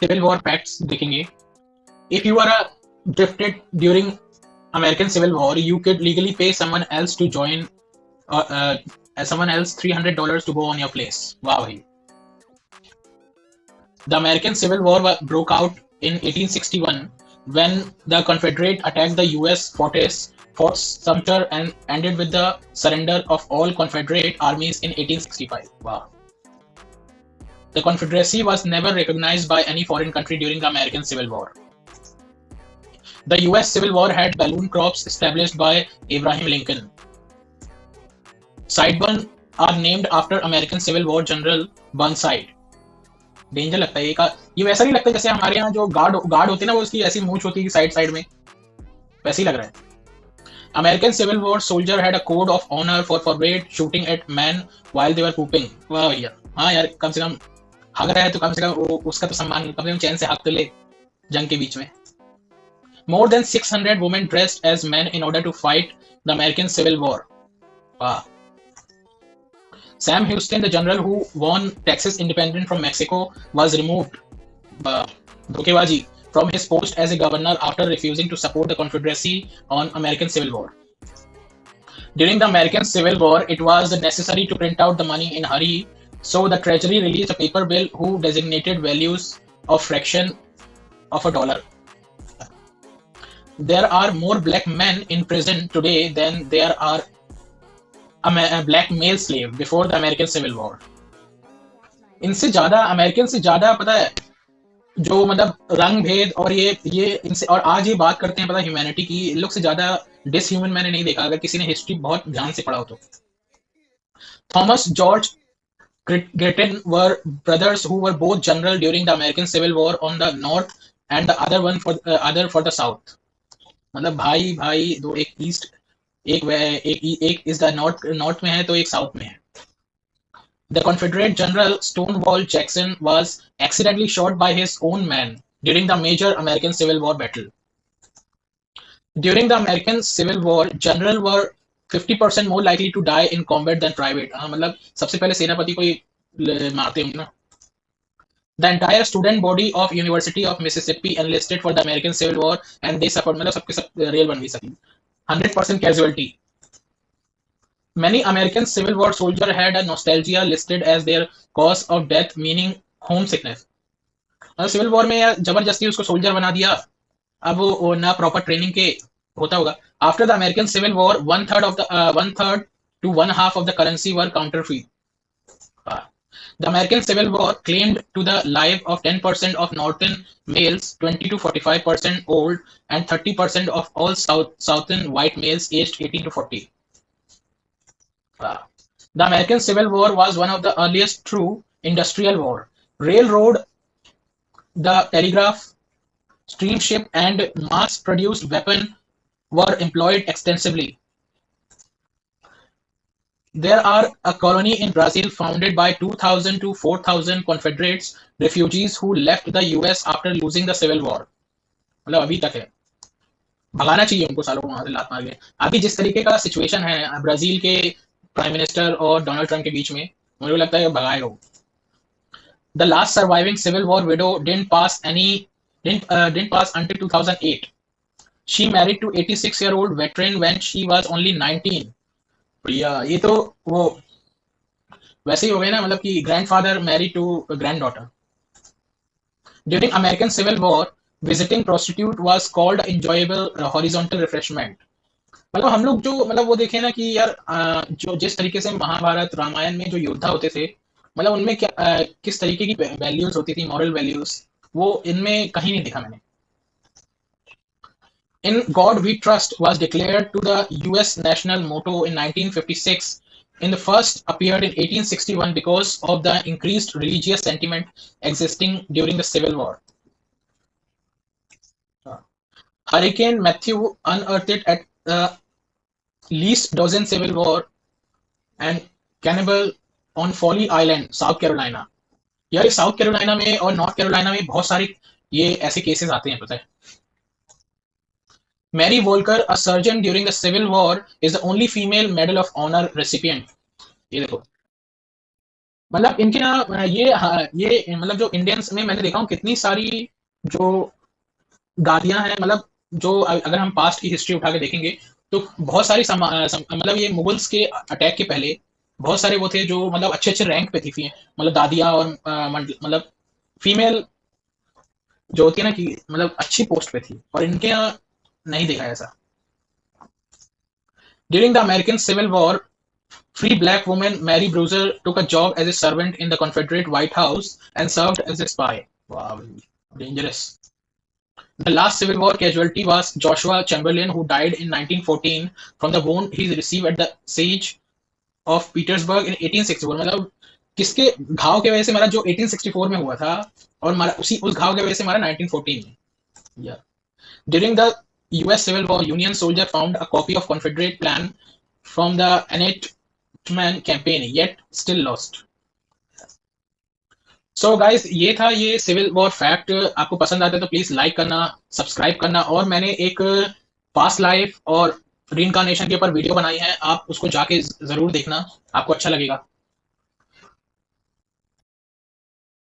Civil war facts देखेंगे. If you are drafted during American Civil War, you could legally pay someone else to join, someone else $300 to go on your place. Wow. भाई. The American Civil War broke out in 1861 when the Confederate attacked the U.S. Fort Sumter and ended with the surrender of all Confederate armies in 1865. Wow. The Confederacy was never recognized by any foreign country during the American Civil War. The US Civil War had balloon crops established by Abraham Lincoln. Sideburn are named after American Civil War General Burnside. Danger लगता है ये वैसा नहीं लगता जैसे हमारे यहाँ जो गार्ड होते हैं ना, वो उसकी ऐसी मूंछ होती है साइड साइड में, वैसे ही लग रहा है. American Civil War soldier had a code of honor for forbade shooting at men while they were pooping. वाह भैया, हाँ यार, कम से कम हग रहा है तो कम से कम उसका तो सम्मान, कम से कम चैन से हग तो ले जंग के बीच में. More than 600 women dressed as men in order to fight the American Civil War. Wow. Sam Houston, the general who won Texas independence from Mexico, was removed धोखेबाजी from his post as a governor after refusing to support the Confederacy on American Civil War. During the American Civil War, it was necessary to print out the money in a hurry, so the Treasury released a paper bill who designated values of fraction of a dollar. There are more black men in prison today than there are black male slave before the American Civil War. इनसे ज्यादा American से ज्यादा पता है जो मतलब रंग भेद और ये इनसे, और आज ये बात करते हैं पता ह्यूमैनिटी की, इन लोग से ज्यादा डिसह्यूमन मैंने नहीं देखा अगर किसी ने हिस्ट्री बहुत ध्यान से पढ़ा हो तो. Thomas George Gretton were brothers who were both general during the American Civil War on the north and the other for the south. मतलब भाई भाई दो, एक ईस्ट एक इस द नॉर्थ में है तो एक साउथ में है. The Confederate General Stonewall Jackson was accidentally shot by his own men during the major American Civil War battle. During the American Civil War, general were 50% more likely to die in combat than private. मतलब सबसे पहले सेनापति को ही मारते होंगे ना. The entire student body of University of Mississippi enlisted for the American Civil War and they suffered, मतलब सबके सब रेल बन गई सबकी. 100% casualty. Many American Civil War soldiers had a nostalgia listed as their cause of death, meaning homesickness. Civil war में यार जबरदस्ती उसको सोल्जर बना दिया, अब वो ना प्रॉपर ट्रेनिंग के होता होगा. After the American civil war one third to one half of the currency were counterfeit. The American Civil War claimed to the life of 10% of northern males, 20 to 45% old, and 30% of all southern white males aged 18 to 40. The American Civil War was one of the earliest true industrial war. Railroad, the telegraph, steamship, and mass-produced weapons were employed extensively. There are a colony in Brazil founded by 2,000 to 4,000 Confederates refugees who left the US after losing the Civil War. मतलब अभी तक है, भगाना चाहिए उनको सालों को वहां से लात मार के. अभी जिस तरीके का सिचुएशन है ब्राजील के प्राइम मिनिस्टर और डोनाल्ड ट्रंप के बीच में, मुझे लगता है भगाएगा वो. The last surviving Civil War widow didn't pass until 2008. She married to 86-year-old veteran when she was only 19. बढ़िया, ये तो वो वैसे ही हो गए ना, मतलब कि grandfather married to granddaughter. During American civil war visiting prostitute was called enjoyable horizontal refreshment. मतलब हम लोग जो मतलब वो देखे ना कि यार जो जिस तरीके से महाभारत रामायण में जो योद्धा होते थे, मतलब उनमें क्या किस तरीके की वैल्यूज होती थी, मॉरल वैल्यूज, वो इनमें कहीं नहीं देखा मैंने. In God We Trust was declared to the US national motto in 1956. In the first appeared in 1861 because of the increased religious sentiment existing during the Civil War. Hurricane Matthew unearthed at least dozen Civil War and cannibal on Folly Island, South Carolina. यार south Carolina में और north Carolina में बहुत सारे ये ऐसे cases आते हैं पता है. Mary Volker, a surgeon during the Civil War, is the only female Medal of Honor recipient. ये देखो मतलब इनके ना ये ये मतलब जो इंडियंस में मैंने देखा हूँ कितनी सारी जो गादियां हैं, मतलब जो अगर हम पास्ट की हिस्ट्री उठा के देखेंगे तो बहुत सारी मतलब ये मुगल्स के अटैक के पहले बहुत सारे वो थे जो मतलब अच्छे अच्छे रैंक पे थी, मतलब दादियां और मतलब फीमेल जो होती है ना कि मतलब अच्छी पोस्ट पे थी, और इनके यहाँ नहीं देखा ऐसा। During the American civil war, free black woman Mary Bruiser took a job as a servant in the Confederate White House and served as a spy. Wow, dangerous. The last Civil War casualty was Joshua Chamberlain, who died in 1914 from the wound he received at the siege of Petersburg in 1864. मतलब किसके घाव के वजह से मारा, जो 1864 में हुआ था, और मारा उसी उस घाव के वजह से मारा 1914 में। Yeah. During the US Civil War, Union soldier found a copy of Confederate plan from the Enactment campaign, yet still lost. So guys, ये था ये सिविल वॉर फैक्ट। आपको पसंद आता है तो प्लीज लाइक करना, सब्सक्राइब करना, और मैंने एक पास्ट लाइफ और रीइंकार्नेशन के ऊपर वीडियो बनाई है, आप उसको जाके जरूर देखना, आपको अच्छा लगेगा।